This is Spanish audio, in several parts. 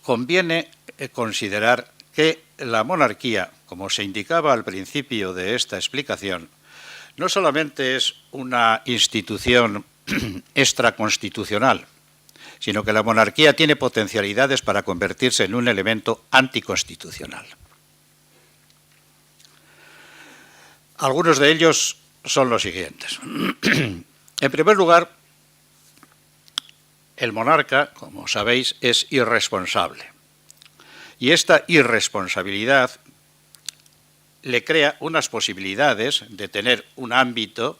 conviene considerar que la monarquía, como se indicaba al principio de esta explicación, no solamente es una institución extraconstitucional, sino que la monarquía tiene potencialidades para convertirse en un elemento anticonstitucional. Algunos de ellos son los siguientes. En primer lugar, el monarca, como sabéis, es irresponsable. Y esta irresponsabilidad le crea unas posibilidades de tener un ámbito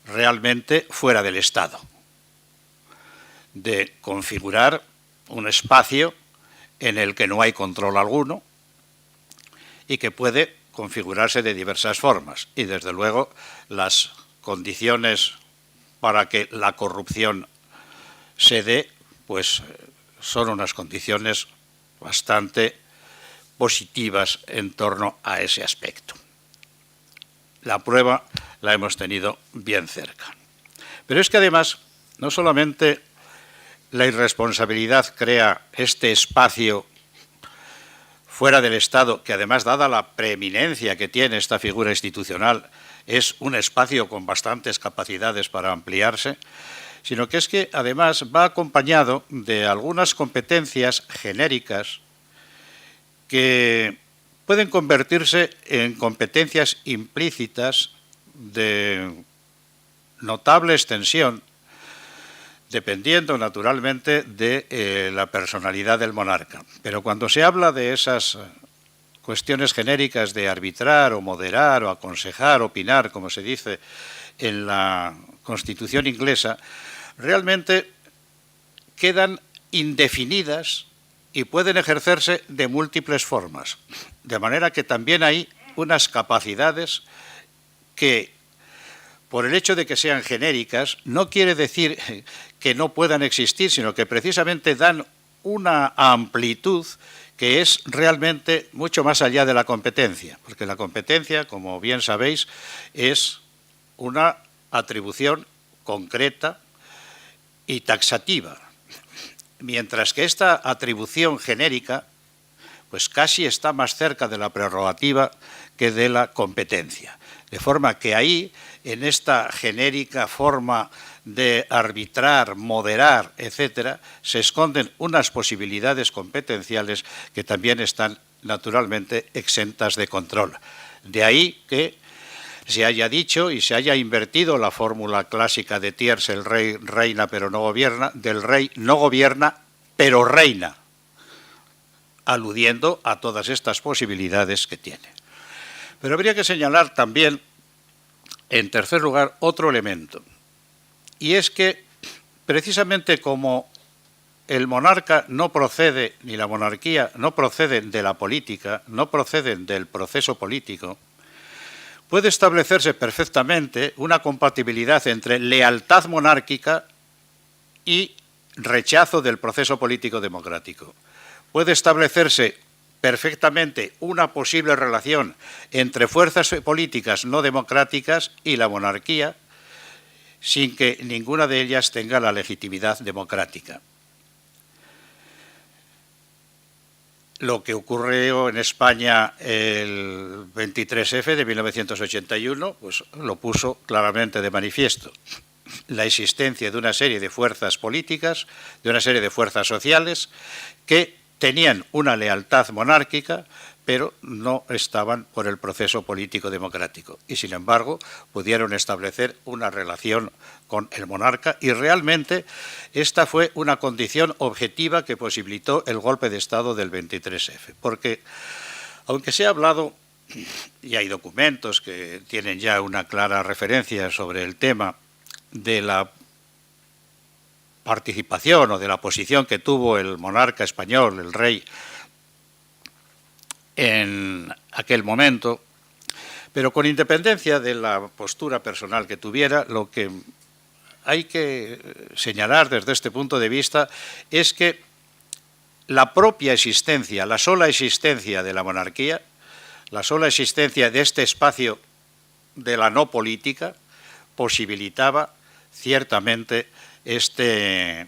realmente fuera del Estado, de configurar un espacio en el que no hay control alguno y que puede configurarse de diversas formas. Y, desde luego, las condiciones para que la corrupción se dé, pues son unas condiciones bastante positivas en torno a ese aspecto. La prueba la hemos tenido bien cerca. Pero es que además, no solamente la irresponsabilidad crea este espacio fuera del Estado, que además, dada la preeminencia que tiene esta figura institucional, es un espacio con bastantes capacidades para ampliarse, sino que es que además va acompañado de algunas competencias genéricas que pueden convertirse en competencias implícitas de notable extensión, dependiendo naturalmente de la personalidad del monarca. Pero cuando se habla de esas cuestiones genéricas de arbitrar o moderar o aconsejar, opinar, como se dice en la Constitución inglesa, realmente quedan indefinidas y pueden ejercerse de múltiples formas. De manera que también hay unas capacidades que, por el hecho de que sean genéricas, no quiere decir que no puedan existir, sino que precisamente dan una amplitud que es realmente mucho más allá de la competencia, porque la competencia, como bien sabéis, es una atribución concreta y taxativa, mientras que esta atribución genérica pues casi está más cerca de la prerrogativa que de la competencia. De forma que ahí, en esta genérica forma de arbitrar, moderar, etcétera, se esconden unas posibilidades competenciales que también están naturalmente exentas de control. De ahí que se haya dicho y se haya invertido la fórmula clásica de Thiers: el rey reina pero no gobierna, del rey no gobierna pero reina, aludiendo a todas estas posibilidades que tiene. Pero habría que señalar también, en tercer lugar, otro elemento, y es que precisamente como el monarca no procede, ni la monarquía no proceden de la política, no proceden del proceso político, puede establecerse perfectamente una compatibilidad entre lealtad monárquica y rechazo del proceso político democrático. Puede establecerse perfectamente una posible relación entre fuerzas políticas no democráticas y la monarquía, sin que ninguna de ellas tenga la legitimidad democrática. Lo que ocurrió en España el 23F de 1981, pues lo puso claramente de manifiesto. La existencia de una serie de fuerzas políticas, de una serie de fuerzas sociales que tenían una lealtad monárquica, pero no estaban por el proceso político democrático. Y, sin embargo, pudieron establecer una relación con el monarca, y realmente esta fue una condición objetiva que posibilitó el golpe de Estado del 23F. Porque, aunque se ha hablado, y hay documentos que tienen ya una clara referencia sobre el tema de la participación o de la posición que tuvo el monarca español, el rey, en aquel momento, pero con independencia de la postura personal que tuviera, lo que hay que señalar desde este punto de vista es que la propia existencia, la sola existencia de la monarquía, la sola existencia de este espacio de la no política, posibilitaba ciertamente este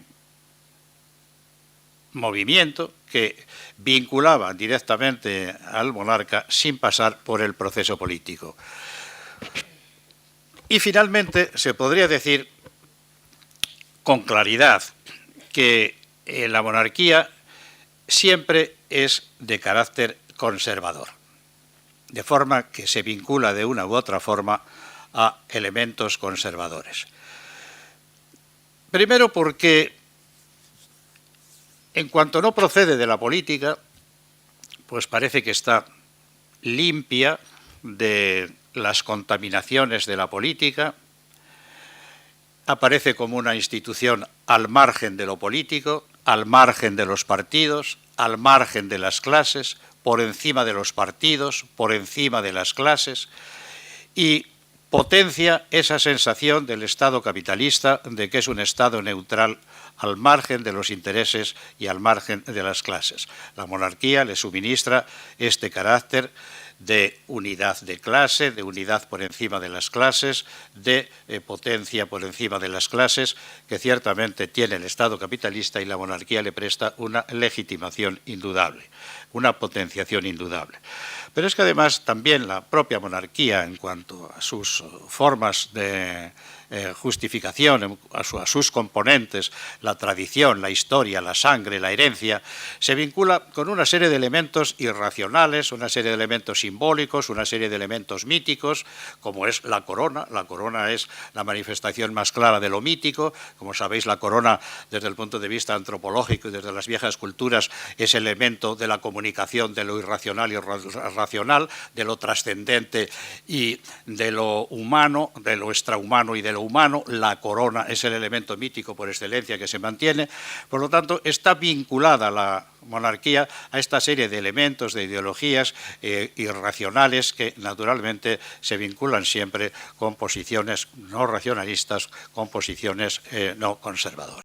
movimiento que vinculaba directamente al monarca sin pasar por el proceso político. Y finalmente se podría decir con claridad que la monarquía siempre es de carácter conservador, de forma que se vincula de una u otra forma a elementos conservadores. Primero porque, en cuanto no procede de la política, pues parece que está limpia de las contaminaciones de la política, aparece como una institución al margen de lo político, al margen de los partidos, al margen de las clases, por encima de los partidos, por encima de las clases, y potencia esa sensación del Estado capitalista de que es un Estado neutral al margen de los intereses y al margen de las clases. La monarquía le suministra este carácter de unidad de clase, de unidad por encima de las clases, de potencia por encima de las clases, que ciertamente tiene el Estado capitalista, y la monarquía le presta una legitimación indudable, una potenciación indudable. Pero es que además también la propia monarquía, en cuanto a sus formas de justificación, a sus componentes, la tradición, la historia, la sangre, la herencia, se vincula con una serie de elementos irracionales, una serie de elementos simbólicos, una serie de elementos míticos, como es la corona. La corona es la manifestación más clara de lo mítico. Como sabéis, la corona, desde el punto de vista antropológico y desde las viejas culturas, es elemento de la comunicación de lo irracional y racional, de lo trascendente y de lo humano, de lo extrahumano y de lo humano. La corona es el elemento mítico por excelencia que se mantiene. Por lo tanto, está vinculada la monarquía a esta serie de elementos, de ideologías irracionales que naturalmente se vinculan siempre con posiciones no racionalistas, con posiciones no conservadoras.